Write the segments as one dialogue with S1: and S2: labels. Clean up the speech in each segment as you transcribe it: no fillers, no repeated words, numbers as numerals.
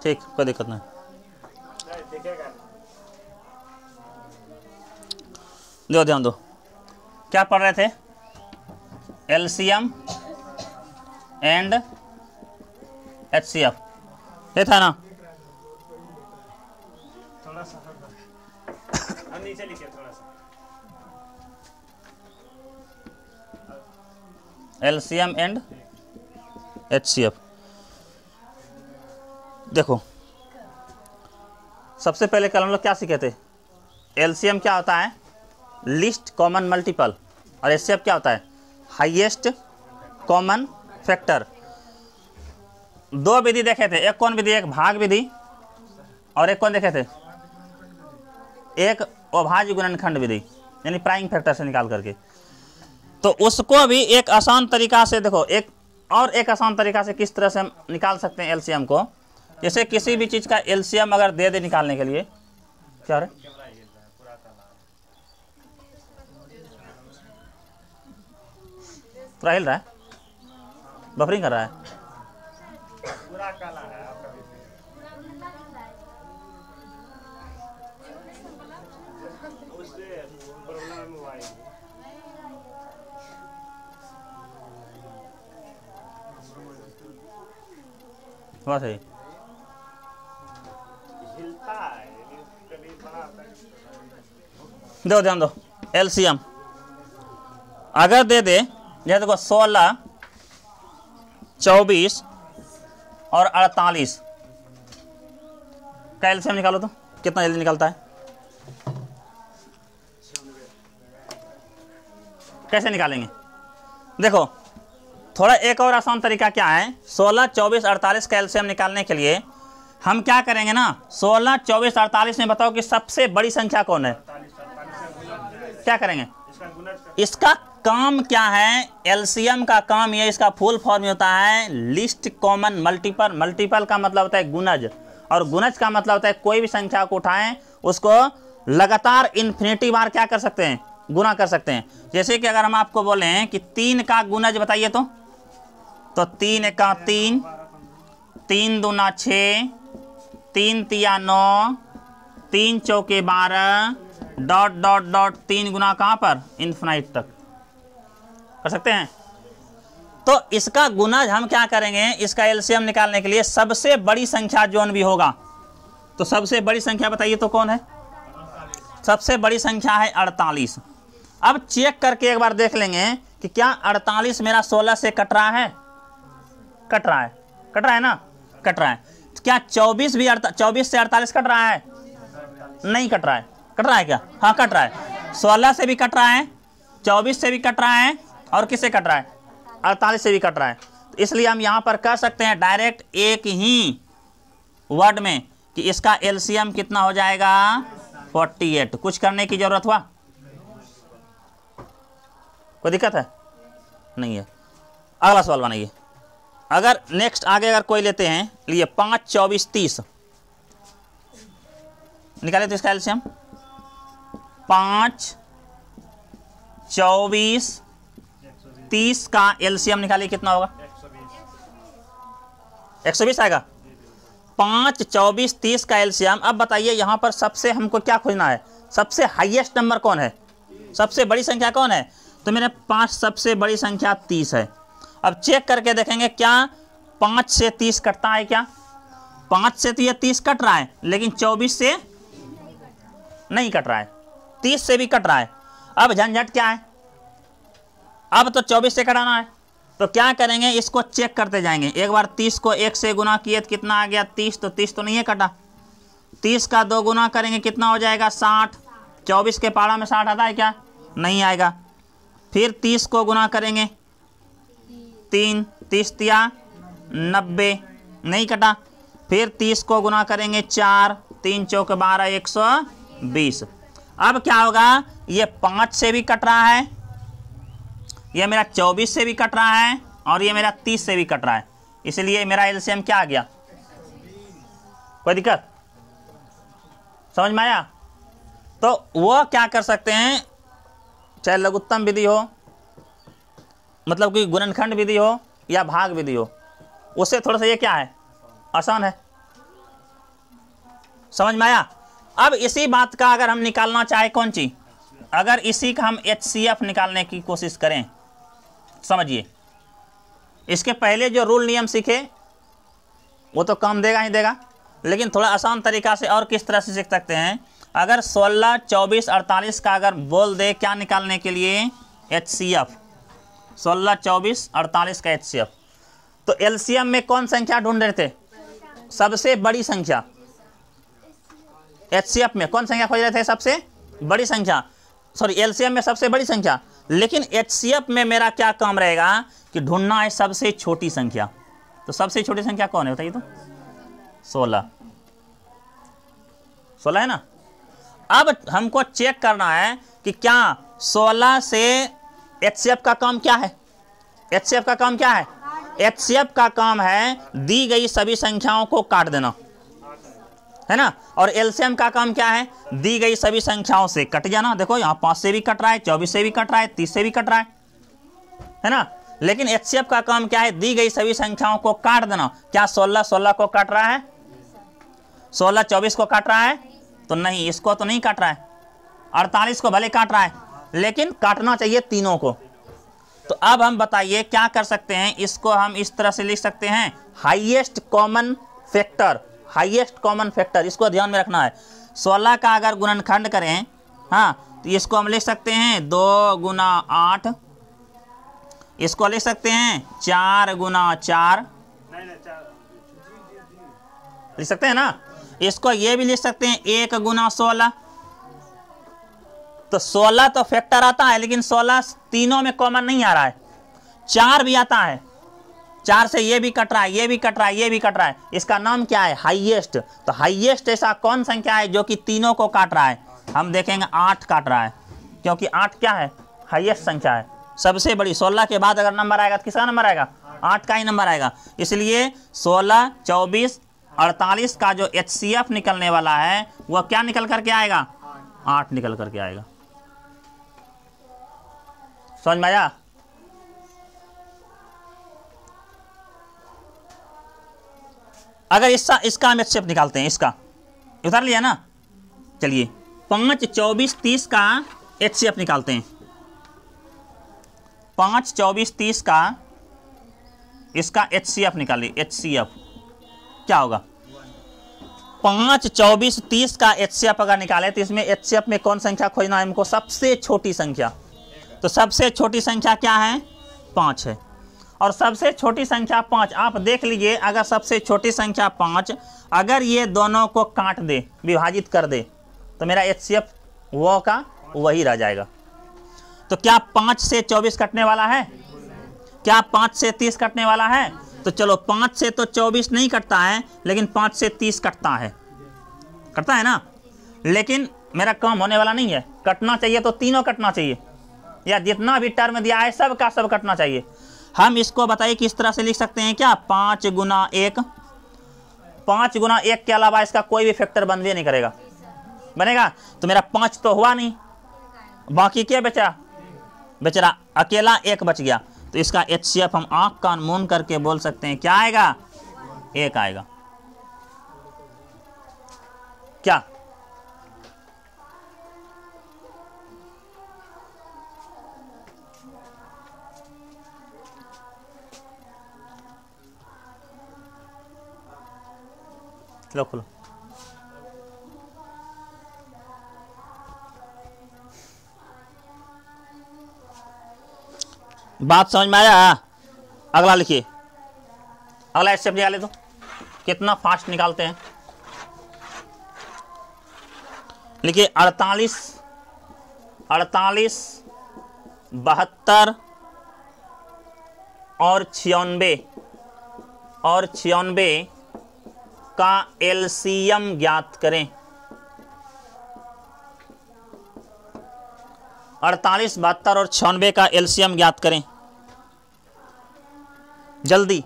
S1: ठीक, कोई दिक्कत नहीं। दो ध्यान दो, क्या पढ़ रहे थे? एलसीएम एंड एचसीएफ, ये था ना?
S2: थोड़ा सा नीचे लिखिए थोड़ा सा।
S1: LCM and HCF. देखो, सबसे पहले कल हम लोग क्या सीखे थे? एलसीएम क्या होता है? Least common multiple. और एचसीएफ क्या होता है? Highest common factor. दो विधि देखे थे, एक कौन विधि? एक भाग विधि, और एक कौन देखे थे? एक अभाज्य गुणनखंड विधि, यानी प्राइम फैक्टर से निकाल करके। तो उसको भी एक आसान तरीका से देखो, एक आसान तरीका से किस तरह से हम निकाल सकते हैं एलसीएम को। जैसे किसी भी चीज़ का एलसीएम अगर दे दे निकालने के लिए, क्या है? पूरा हिल रहा है, बफरिंग कर रहा है।
S2: पूरा काला है आपका उससे प्रॉब्लम हुआ है।
S1: हुआ सही।
S2: हिलता है कभी बड़ा।
S1: दो ध्यान दो, एलसीएम अगर दे दे, जैसे देखो 16, 24 और 48 का एलसीएम निकालो तो कितना जल्दी निकलता है? कैसे निकालेंगे? देखो, थोड़ा एक और आसान तरीका क्या है? 16, 24, 48 का एलसीएम निकालने के लिए हम क्या करेंगे ना, 16, 24, 48 में बताओ कि सबसे बड़ी संख्या कौन है? क्या करेंगे? इसका काम क्या है? एलसीएम का काम ये, इसका फुल फॉर्म होता है लिस्ट कॉमन मल्टीपल। मल्टीपल का मतलब होता है गुणज, और गुणज का मतलब होता है कोई भी संख्या को उठाएं उसको लगातार इन्फिनिटी बार क्या कर सकते हैं? गुना कर सकते हैं। जैसे कि अगर हम आपको बोलें कि 3 का गुणज बताइए तो 3 एका 3, 3 दूना 6, 3 तिया 9, 3 चौके 12, डॉट डॉट डॉट 3 गुना कहाँ पर? इन्फिनाइट तक कर सकते हैं। तो इसका गुणज हम क्या करेंगे? इसका एलसीएम निकालने के लिए सबसे बड़ी संख्या जोन भी होगा, तो सबसे बड़ी संख्या बताइए तो कौन है? सबसे बड़ी संख्या है 48। अब चेक करके एक बार देख लेंगे कि क्या 48 मेरा 16 से कट रहा है? कट रहा है, कट रहा है ना? कट रहा है। क्या 24 भी 24 से 48 कट रहा है? नहीं कट रहा है। कट रहा है क्या? हाँ कट रहा है। 16 से भी कट रहा है, 24 से भी कट रहा है, और किससे कट रहा है? 48 से भी कट रहा है। तो इसलिए हम यहाँ पर कह सकते हैं डायरेक्ट एक ही वर्ड में कि इसका एलसीएम कितना हो जाएगा? 48। कुछ करने की जरूरत हुआ? कोई दिक्कत है? नहीं है। अगला सवाल बनाइए। अगर नेक्स्ट आगे अगर कोई लेते हैं, लिए 5, 24, 30 निकाले तो इसका एलसीएम 5, 24, 30 का एलसीएम निकालिए कितना होगा? 120 आएगा। 5, 24, 30 का एलसीएम। अब बताइए यहाँ पर सबसे हमको क्या खोजना है? सबसे हाईएस्ट नंबर कौन है? सबसे बड़ी संख्या कौन है? तो मेरे 5 सबसे बड़ी संख्या 30 है। अब चेक करके देखेंगे क्या 5 से 30 कटता है क्या? 5 से तो ये 30 कट रहा है, लेकिन 24 से नहीं कट रहा है, 30 से भी कट रहा है। अब झंझट क्या है? अब तो 24 से कटाना है, तो क्या करेंगे? इसको चेक करते जाएंगे। एक बार 30 को 1 से गुना किए तो कितना आ गया? 30। तो 30 तो नहीं है कटा। 30 का 2 गुना करेंगे कितना हो जाएगा? 60। 24 के पारा में 60 आता है क्या? नहीं आएगा। फिर 30 को गुना करेंगे 3, 30 तिया 90, नहीं कटा। फिर 30 को गुना करेंगे 4, 3 चौके 12, 120। अब क्या होगा? ये 5 से भी कट रहा है, ये मेरा 24 से भी कट रहा है, और ये मेरा 30 से भी कट रहा है। इसलिए मेरा एलसीएम क्या आ गया? कोई दिक्कत समझ में आया? तो वो क्या कर सकते हैं, चाहे लघुत्तम विधि हो मतलब कि गुणनखंड विधि हो या भाग विधि हो, उससे थोड़ा सा ये क्या है, आसान है। समझ में आया। अब इसी बात का अगर हम निकालना चाहे कौन चीज, अगर इसी का हम HCF निकालने की कोशिश करें, समझिए इसके पहले जो रूल नियम सीखे वो तो काम देगा ही देगा, लेकिन थोड़ा आसान तरीका से और किस तरह से सीख सकते हैं। अगर 16, 24, 48 का अगर बोल दे क्या निकालने के लिए, HCF, 16, 24, 48 का HCF, तो LCM में कौन संख्या ढूंढ रहे थे, सबसे बड़ी संख्या। HCF में कौन संख्या खोज रहे थे, सबसे बड़ी संख्या, सॉरी LCM में सबसे बड़ी संख्या। लेकिन HCF में मेरा क्या काम रहेगा कि ढूंढना है सबसे छोटी संख्या। तो सबसे छोटी संख्या कौन है बताइए तो, 16 है ना। अब हमको चेक करना है कि क्या 16 से HCF का काम क्या है, HCF का काम क्या है, HCF का काम है दी गई सभी संख्याओं को काट देना, है ना। और LCM का काम क्या है, दी गई सभी संख्याओं से कट जाना। देखो यहाँ 5 से भी कट रहा है, 24 से भी कट रहा है, 30 से भी कट रहा है ना। लेकिन HCF का काम क्या है, दी गई सभी संख्याओं को काट देना। क्या 16 16 को काट रहा है, 16 24 को काट रहा है, तो नहीं, इसको तो नहीं काट रहा है। 48 को भले काट रहा है, लेकिन काटना चाहिए तीनों को। तो अब हम बताइए क्या कर सकते हैं, इसको हम इस तरह से लिख सकते हैं, highest common factor, highest common factor, इसको ध्यान में रखना है। 16 का अगर गुणनखंड करें, हाँ, तो इसको हम लिख सकते हैं 2 गुना 8, इसको लिख सकते हैं 4 गुना 4, लिख सकते हैं ना। इसको ये भी लिख सकते हैं 1 गुना 16। तो 16 तो फैक्टर आता है, लेकिन 16 तीनों में कॉमन नहीं आ रहा है, 4 भी आता है, 4 से ये भी कट रहा है, ये भी कट रहा है, ये भी कट रहा है। इसका नाम क्या है, हाईएस्ट। तो हाईएस्ट ऐसा कौन संख्या है जो कि तीनों को काट रहा है, हम देखेंगे 8 काट रहा है, क्योंकि 8 क्या है, हाईएस्ट संख्या है, सबसे बड़ी। 16 के बाद अगर नंबर आएगा तो किसका नंबर आएगा, 8 का ही नंबर आएगा। इसलिए 16, 24, 48 का जो HCF निकलने वाला है वह क्या निकल करके आएगा, 8 निकल करके आएगा। समझ में आया। अगर इसका हम HCF निकालते हैं, इसका उतार लिया ना, चलिए 5, 24, 30 का HCF निकालते हैं। 5, 24, 30 का इसका HCF निकालिए, HCF क्या होगा, 5, 24, 30 का HCF अगर निकाले तो इसमें HCF में कौन संख्या खोजना है हमको, सबसे छोटी संख्या। तो सबसे छोटी संख्या क्या है, 5 है, और सबसे छोटी संख्या 5। आप देख लीजिए, अगर सबसे छोटी संख्या 5 अगर ये दोनों को काट दे, विभाजित कर दे, तो मेरा HCF वो का वही रह जाएगा। तो क्या 5 से 24 कटने वाला है, क्या 5 से 30 कटने वाला है, तो चलो 5 से तो 24 नहीं कटता है, लेकिन 5 से 30 कटता है, कटता है ना। लेकिन मेरा काम होने वाला नहीं है, कटना चाहिए तो तीनों कटना चाहिए, या जितना भी टर्म दिया है सब का सब कटना चाहिए। हम इसको बताइए किस तरह से लिख सकते हैं, क्या 5 गुना 1, 5 गुना 1 के अलावा इसका कोई भी फैक्टर बनवे नहीं करेगा, बनेगा। तो मेरा 5 तो हुआ नहीं, बाकी क्या बचा, बेचारा अकेला 1 बच गया। तो इसका HCF हम आंख कान मूंद करके बोल सकते हैं, क्या आएगा, 1 आएगा। क्या लो खोलो, बात समझ में आया। अगला लिखिए, अगला HCF निकाले तो कितना फास्ट निकालते हैं। लिखिए 48, 72 और 96 का LCM ज्ञात करें। 48, 72 और 96 का LCM ज्ञात करें जल्दी।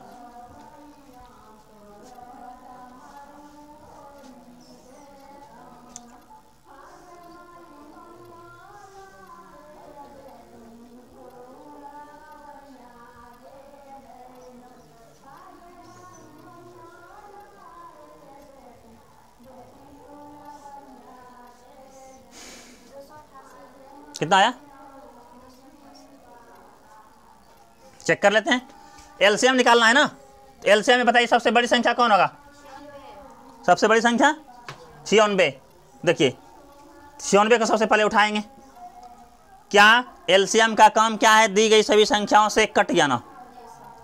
S1: कितना आया, चेक कर लेते हैं। एलसीएम निकालना है ना, तो एलसीएम में बताइए सबसे बड़ी संख्या कौन होगा, सबसे बड़ी संख्या 96। देखिए 96 को सबसे पहले उठाएंगे। क्या एलसीएम का काम क्या है, दी गई सभी संख्याओं से कट जाना,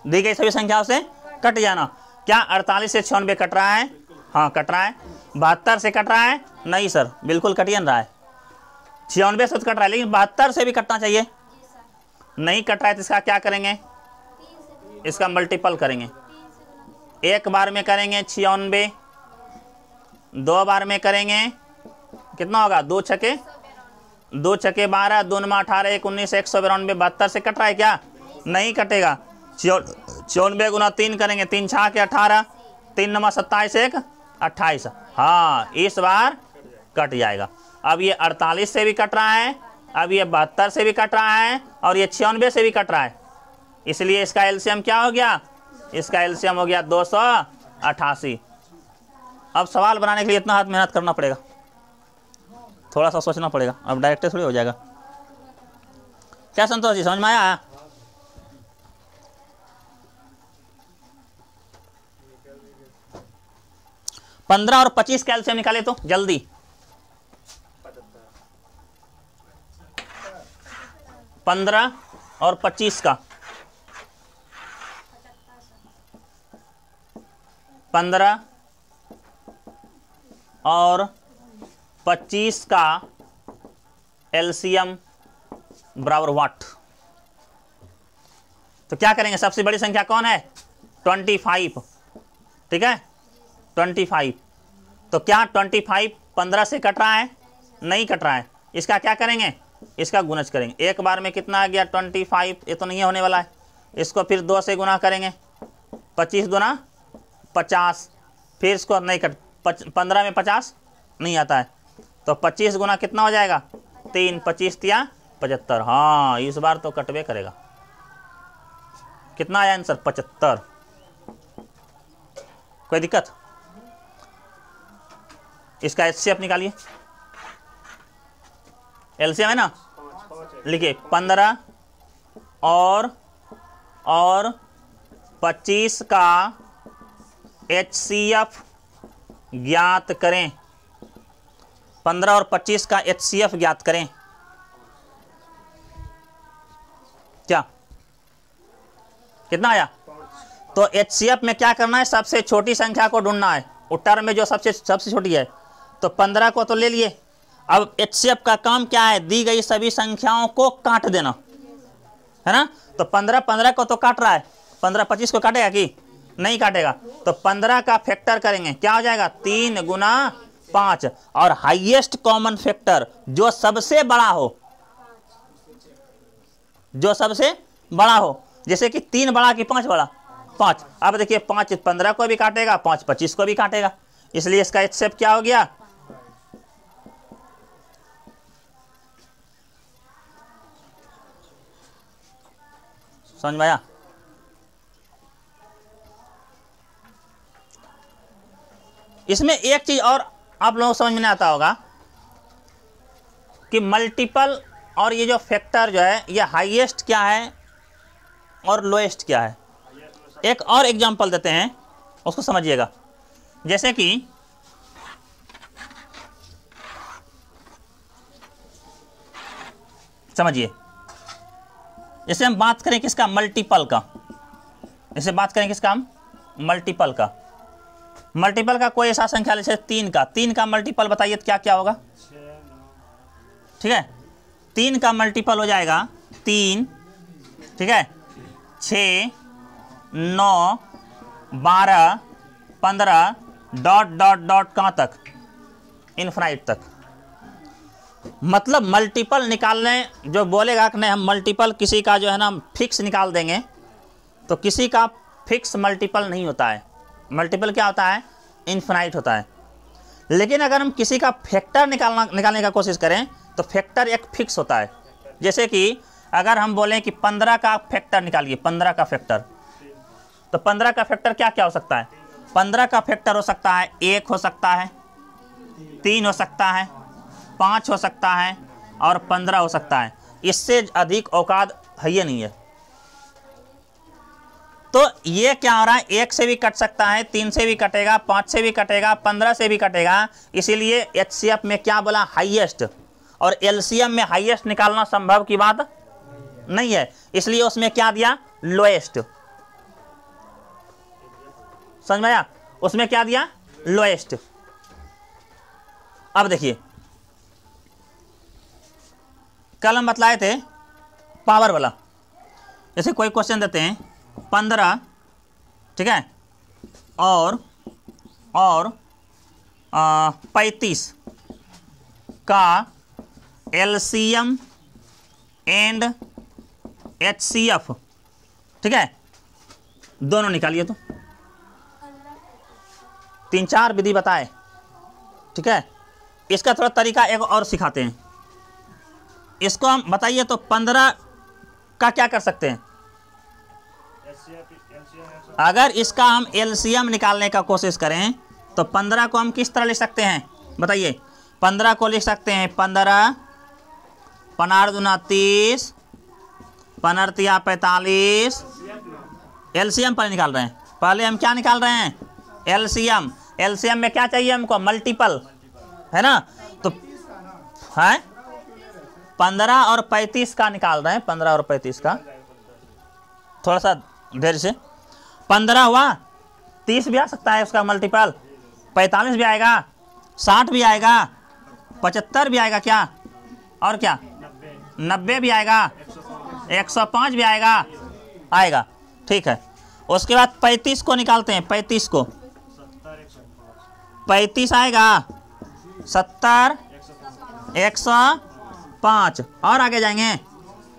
S1: दी गई सभी संख्याओं से कट जाना। क्या 48 से 96 कट रहा है, हाँ कट रहा है। 72 से कट रहा है, नहीं सर बिल्कुल कट ही नहीं रहा है। 96 से तो कट रहा है, लेकिन 72 से भी कटना चाहिए, नहीं कट रहा है तो इसका क्या करेंगे, इसका मल्टीपल करेंगे। एक बार में करेंगे 96, 2 बार में करेंगे कितना होगा, 2 छके 12, 2 9 18, 1 19, 192। 72 से कट रहा है क्या, नहीं कटेगा। 94 गुना 3 करेंगे, 3 छा के 18, 3 9 27, 1 28, हाँ इस बार कट जाएगा। अब ये 48 से भी कट रहा है, अब ये 72 से भी कट रहा है, और ये 96 से भी कट रहा है, इसलिए इसका एलसीएम क्या हो गया, इसका एलसीएम हो गया 288। अब सवाल बनाने के लिए इतना हाथ मेहनत करना पड़ेगा, थोड़ा सा सोचना पड़ेगा, अब डायरेक्ट थोड़ी हो जाएगा। क्या संतोष जी, समझ में आया? पंद्रह और 25 का एलसीएम निकाले तो जल्दी। 15 और 25 का, 15 और 25 का एलसीएम बराबर वाट। तो क्या करेंगे, सबसे बड़ी संख्या कौन है, 25, ठीक है 25। तो क्या 25 15 से कट रहा है, नहीं कट रहा है, इसका क्या करेंगे, इसका गुणज करेंगे। एक बार में कितना आ गया 25, ये तो नहीं होने वाला है, इसको फिर 2 से गुना करेंगे, 25 गुना 50, फिर इसको नहीं कट, 15 में 50 नहीं आता है, तो 25 गुना कितना हो जाएगा 3, 25 या 75, हाँ इस बार तो कटवे करेगा। कितना आया आंसर, 75। कोई दिक्कत, इसका एचसीएफ निकालिए, एलसीएम है ना, लिखिए 15 और 25 का एचसीएफ ज्ञात करें। 15 और 25 का एचसीएफ ज्ञात करें। क्या कितना आया, तो एचसीएफ में क्या करना है, सबसे छोटी संख्या को ढूंढना है, उत्तर में जो सबसे छोटी है, तो 15 को तो ले लिए। अब एचसीएफ का काम क्या है, दी गई सभी संख्याओं को काट देना है ना, तो 15 को तो काट रहा है, 15 25 को काटेगा कि नहीं काटेगा, तो 15 का फैक्टर करेंगे, क्या हो जाएगा 3 गुना 5, और हाईएस्ट कॉमन फैक्टर जो सबसे बड़ा हो, जो सबसे बड़ा हो, जैसे कि 3 बड़ा कि 5 बड़ा, 5। अब देखिए 5 15 को भी काटेगा, 5 25 को भी काटेगा, इसलिए इसका एचसीएफ क्या हो गया, समझ में आया? इसमें एक चीज और आप लोगों को समझ में नहीं आता होगा कि मल्टीपल और ये जो फैक्टर जो है, ये हाईएस्ट क्या है और लोएस्ट क्या है। एक और एग्जांपल देते हैं, उसको समझिएगा। जैसे कि समझिए, जैसे हम बात करें किसका, मल्टीपल का, जैसे बात करें किसका हम, मल्टीपल का। मल्टीपल का कोई ऐसा संख्या, जैसे 3 का मल्टीपल बताइए तो क्या क्या होगा, ठीक है 3 का मल्टीपल हो जाएगा 3, ठीक है 6 9 12 15 डॉट डॉट डॉट कहाँ तक, इनफिनाइट तक। मतलब मल्टीपल निकालने, जो बोलेगा कि नहीं हम मल्टीपल किसी का जो है ना फिक्स निकाल देंगे, तो किसी का फिक्स मल्टीपल नहीं होता है। मल्टीपल क्या होता है, इनफिनाइट होता है। लेकिन अगर हम किसी का फैक्टर निकालने का कोशिश करें तो फैक्टर एक फिक्स होता है। जैसे कि अगर हम बोलें कि 15 का फैक्टर निकालिए, 15 का फैक्टर, तो 15 का फैक्टर क्या क्या हो सकता है, 15 का फैक्टर हो सकता है 1 हो सकता है, 3 हो सकता है, 5 हो सकता है, और 15 हो सकता है, इससे अधिक औकात है ही नहीं है। तो ये क्या हो रहा है, 1 से भी कट सकता है, 3 से भी कटेगा, 5 से भी कटेगा, 15 से भी कटेगा। इसीलिए HCF में क्या बोला, हाईएस्ट, और LCM में हाईएस्ट निकालना संभव की बात नहीं है, इसलिए उसमें क्या दिया, लोएस्ट। समझ में आया, उसमें क्या दिया, लोएस्ट। अब देखिए कल हम बतलाए थे पावर वाला, जैसे कोई क्वेश्चन देते हैं 15, ठीक है, और 35 का LCM एंड HCF, ठीक है, दोनों निकालिए। तो 3-4 विधि बताए, ठीक है। इसका थोड़ा तरीका एक और सिखाते हैं। इसको हम बताइए तो 15 का क्या कर सकते हैं, अगर इसका हम LCM निकालने का कोशिश करें तो 15 को हम किस तरह लिख सकते हैं, बताइए। 15 को लिख सकते हैं 15, 15 दूना 30, 15 तिया 45। LCM पर निकाल रहे हैं, पहले हम क्या निकाल रहे हैं, LCM। LCM में क्या चाहिए हमको, मल्टीपल, है ना। तो है 15 और 35 का निकाल रहे हैं, 15 और 35 का, थोड़ा सा देर से। 15 हुआ, 30 भी आ सकता है उसका मल्टीपल, 45 भी आएगा, 60 भी आएगा, 75 भी आएगा, क्या और क्या, 90 भी आएगा, 105 भी आएगा, ठीक है। उसके बाद 35 को निकालते हैं, 35 को, 35 आएगा, 70, 105, और आगे जाएंगे,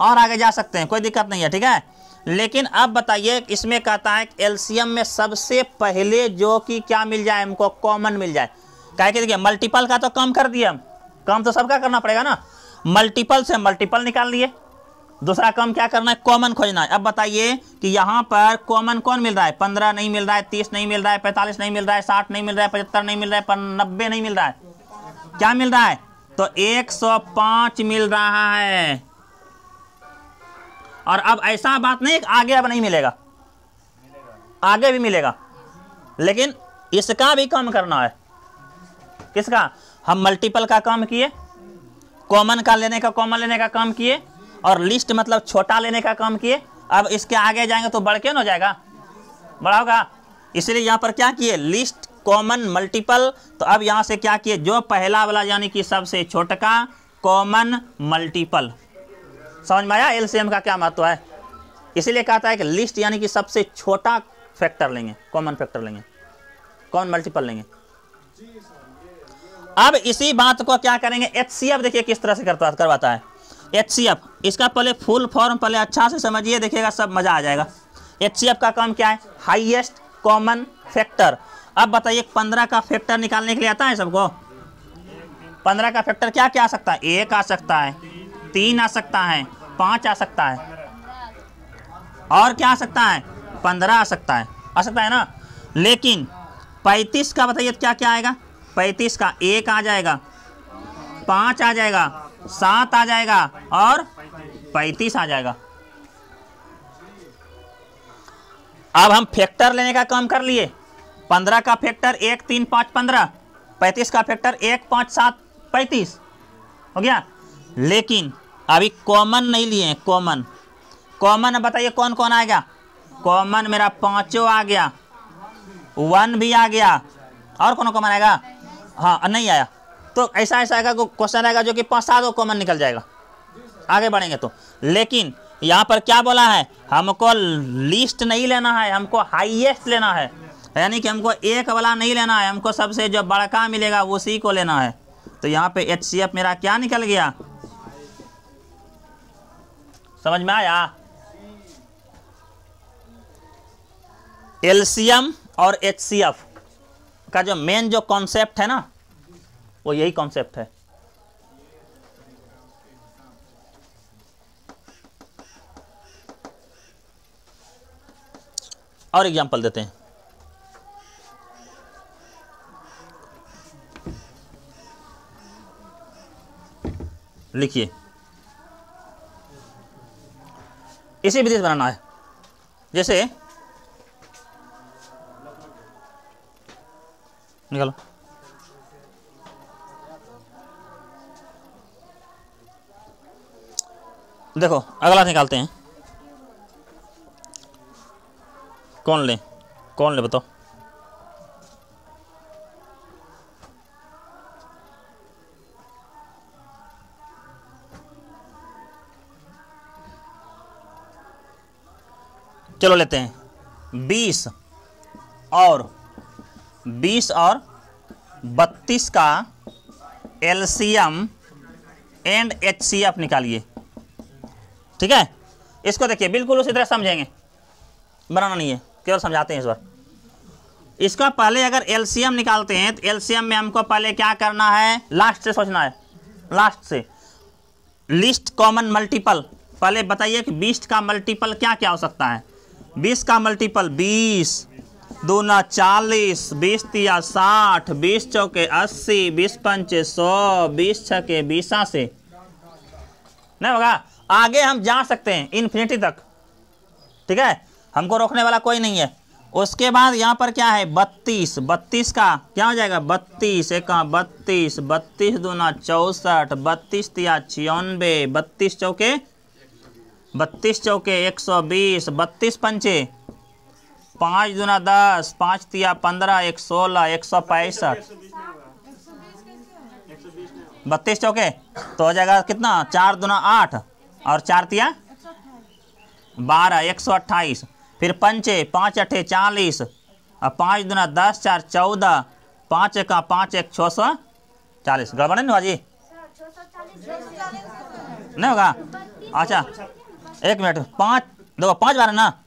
S1: और आगे जा सकते हैं, कोई दिक्कत नहीं है, ठीक है। लेकिन अब बताइए, इसमें कहता है कि LCM में सबसे पहले जो कि क्या मिल जाए हमको, कॉमन मिल जाए। क्या कि देखिए मल्टीपल का तो कम कर दिए हम, कम तो सबका करना पड़ेगा ना, मल्टीपल से मल्टीपल निकाल लिए, दूसरा कम क्या करना है, कॉमन खोजना है। अब बताइए कि यहाँ पर कॉमन कौन मिल रहा है, 15 नहीं मिल रहा है, 30 नहीं मिल रहा है, 45 नहीं मिल रहा है, 60 नहीं मिल रहा है, 75 नहीं मिल रहा है, 90 नहीं मिल रहा है, क्या मिल रहा है, तो 105 मिल रहा है। और अब ऐसा बात नहीं, आगे अब नहीं मिलेगा, आगे भी मिलेगा, लेकिन इसका भी कम करना है। किसका, हम मल्टीपल का कम किए, कॉमन का लेने का, कॉमन लेने का कम किए, और लिस्ट मतलब छोटा लेने का कम किए। अब इसके आगे जाएंगे तो बढ़ के ना हो जाएगा, बड़ा होगा, इसलिए यहाँ पर क्या किए, लिस्ट, कॉमन, मल्टीपल। तो अब यहाँ से क्या किए, जो पहला वाला यानी कि सबसे छोटा, कॉमन, मल्टीपल। समझ में आया LCM का क्या महत्व है। इसीलिए कहता है कि लिस्ट यानी कि सबसे छोटा फैक्टर लेंगे, कॉमन फैक्टर लेंगे, कॉमन मल्टीपल लेंगे। अब इसी बात को क्या करेंगे, HCF देखिए किस तरह से करवाता है। HCF, इसका पहले फुल फॉर्म पहले अच्छा से समझिए, देखिएगा सब मजा आ जाएगा। HCF का काम क्या है, हाईएस्ट कॉमन फैक्टर। अब बताइए 15 का फैक्टर निकालने के लिए आता है सबको, 15 का फैक्टर क्या क्या आ सकता है, 1 आ सकता है, 3 आ सकता है, 5 आ सकता है, और क्या आ सकता है, 15 आ सकता है ना। लेकिन 35 का बताइए क्या क्या आएगा, 35 का 1 आ जाएगा, 5 आ जाएगा, 7 आ जाएगा, और 35 आ जाएगा। अब हम फैक्टर लेने का काम कर लिए, 15 का फैक्टर 1, 3, 5, 15, 35 का फैक्टर 1, 5, 7, 35 हो गया। लेकिन अभी कॉमन नहीं लिए, कॉमन बताइए कौन कौन आएगा, कॉमन मेरा 5 आ गया, 1 भी आ गया, और कौन कॉमन आएगा, हाँ नहीं आया। तो ऐसा आएगा, क्वेश्चन आएगा जो कि 5-7 कॉमन निकल जाएगा, आगे बढ़ेंगे तो। लेकिन यहाँ पर क्या बोला है, हमको लिस्ट नहीं लेना है, हमको हाईएस्ट लेना है, यानी कि हमको एक वाला नहीं लेना है, हमको सबसे जो बड़का मिलेगा उसी को लेना है। तो यहाँ पे HCF मेरा क्या निकल गया, समझ में आया। LCM और HCF का जो मेन जो कॉन्सेप्ट है ना, वो यही कॉन्सेप्ट है। और एग्जांपल देते हैं, लिखिए, इसी विधि से बनाना है। जैसे निकालो, देखो अगला निकालते हैं। कौन ले बताओ। चलो लेते हैं 20 और 32 का एलसीएम एंड एचसीएफ निकालिए। ठीक है, इसको देखिए बिल्कुल उसी तरह समझेंगे, बनाना नहीं है, केवल समझाते हैं इस बार। इसका पहले अगर एलसीएम निकालते हैं तो एलसीएम में हमको पहले क्या करना है, लास्ट से सोचना है, लास्ट से लिस्ट कॉमन मल्टीपल। पहले बताइए कि 20 का मल्टीपल क्या क्या हो सकता है। 20 का मल्टीपल 20 दूना 40, 20 तिया 60, 20 चौके 80, 20 पंचे 100, 20 छके 20 से नहीं होगा। आगे हम जा सकते हैं इन्फिनिटी तक, ठीक है, हमको रोकने वाला कोई नहीं है। उसके बाद यहाँ पर क्या है 32, 32 का क्या हो जाएगा 32 एका 32, 32 दूना 64, 32 तिया 96, 32 चौके 120, 32 पंचे 5 दूना 10, 5 तिया 15, 1 16, 165, 32 चौके तो हो जाएगा कितना 4 दूना 8 और 4 तिया 12, 128। फिर पंचे 5 अठे 40 और 5 दूना 10, 4 14, 5 एका 5 1 640। गड़बड़ नहीं हुआ जी, नहीं होगा। अच्छा एक मिनट, 5 देखो 5 12 ना,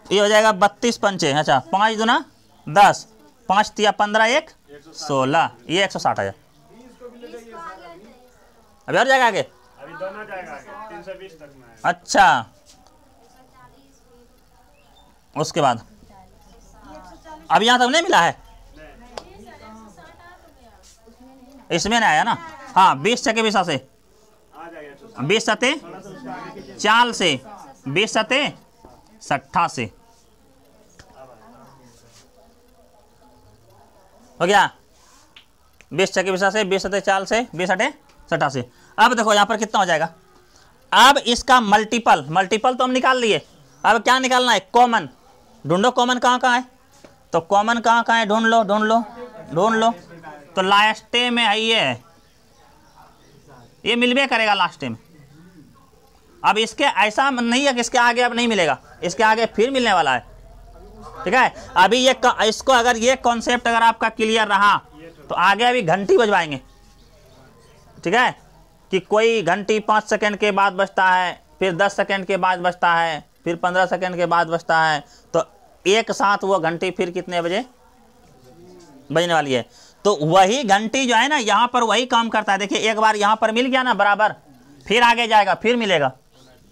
S1: ये हो जाएगा 32 पंचे। अच्छा 5 दूना 10, 5 तिया 15 1 16, ये 160 है। अभी और जाएगा आगे,
S2: अभी दोनों जाएगा आगे 320 तक में है।
S1: अच्छा उसके बाद अब यहाँ तक नहीं मिला है, इसमें नहीं आया ना। हाँ 20 छके 20 से,
S2: आ जाएगा
S1: 20 सते 4 से, 20 सते 60 से हो गया। 20 छके 20 से, 20 सते 4 से, 20 अठे 60 से। अब देखो यहाँ पर कितना हो जाएगा। अब इसका मल्टीपल तो हम निकाल लिए, अब क्या निकालना है कॉमन। ढूंढो कॉमन कहाँ कहाँ है, तो कॉमन कहाँ है ढूंढ लो। तो लास्टे में है, ये मिलबे करेगा लास्टे में। अब इसके ऐसा नहीं है कि इसके आगे अब नहीं मिलेगा, इसके आगे फिर मिलने वाला है। ठीक है, अभी ये इसको अगर ये कॉन्सेप्ट अगर आपका क्लियर रहा तो आगे अभी घंटी बजवाएंगे। ठीक है, कि कोई घंटी 5 सेकंड के बाद बजता है, फिर 10 सेकंड के बाद बजता है, फिर 15 सेकंड के बाद बजता है, तो एक साथ वो घंटी फिर कितने बजे बजने वाली है। तो वही घंटी जो है ना यहाँ पर वही काम करता है। देखिए एक बार यहाँ पर मिल गया ना बराबर, फिर आगे जाएगा फिर मिलेगा,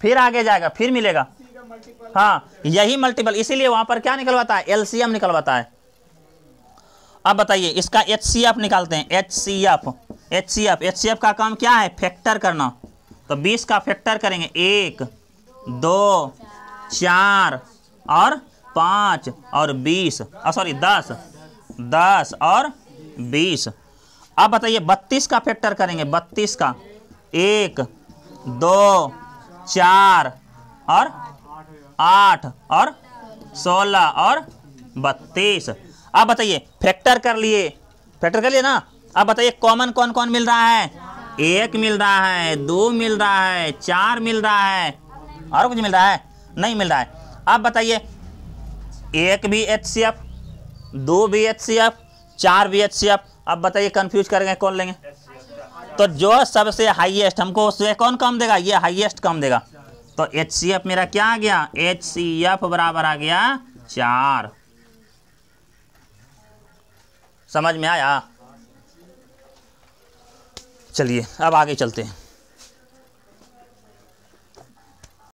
S1: फिर आगे जाएगा फिर मिलेगा। हाँ यही मल्टीपल, इसीलिए वहां पर क्या निकलवाता है एलसीएम निकलवाता है। अब बताइए इसका एचसीएफ निकालते हैं। एचसीएफ का काम क्या है फैक्टर करना। तो 20 का फैक्टर करेंगे 1 2 4 और 5 और 20 सॉरी 10 और 20। अब बताइए 32 का फैक्टर करेंगे। 32 का 1 2 4 और 8 और 16 और 32। अब बताइए फैक्टर कर लिए ना। अब बताइए कॉमन कौन कौन मिल रहा है, 1 मिल रहा है, 2 मिल रहा है, 4 मिल रहा है, और कुछ मिल रहा है नहीं मिल रहा है। अब बताइए 1 भी एचसीएफ, 2 भी एचसीएफ, 4 भी एचसीएफ। अब बताइए कंफ्यूज करेंगे कौन लेंगे, तो जो सबसे हाईएस्ट हमको उससे कौन कम देगा, ये हाईएस्ट कम देगा। तो एचसीएफ मेरा क्या आ गया, एचसीएफ बराबर आ गया 4। समझ में आया। चलिए अब आगे चलते हैं।